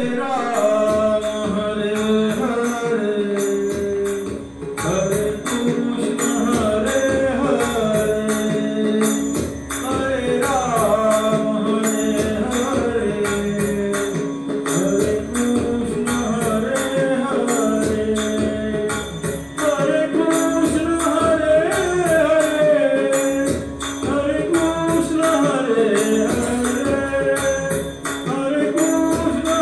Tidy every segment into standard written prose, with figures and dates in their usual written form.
Hare Krishna, Hare Krishna,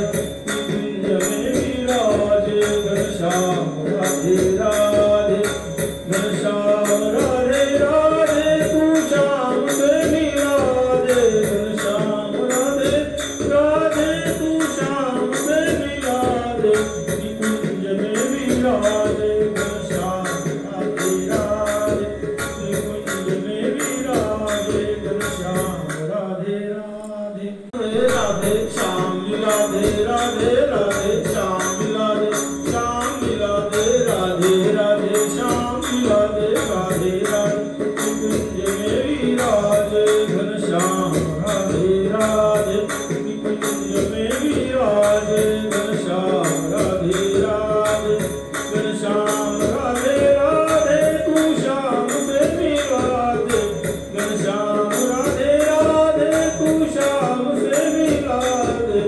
निकुंज में विराजे घनश्याम राधे राधे घनश्याम राधे राधे तू श्याम से मिला दे घनश्याम राधे राधे तू श्याम से मिला दे निकुंज में विराजे घनश्याम राधे राधे निकुंज में विराजे घनश्याम राधे राधे राधे श्याम मिला दे राधे राधे श्याम मिला दे श्याम मिला दे राधे राधे श्याम मिला दे राधे राधे निकुंज में विराजे घनश्याम राधे राधे निकुंज में विराजे घनश्याम राधे राधे घनश्याम राधे राधे तू श्याम से मिला दे घनश्याम राधे राधे तू श्याम से मिला दे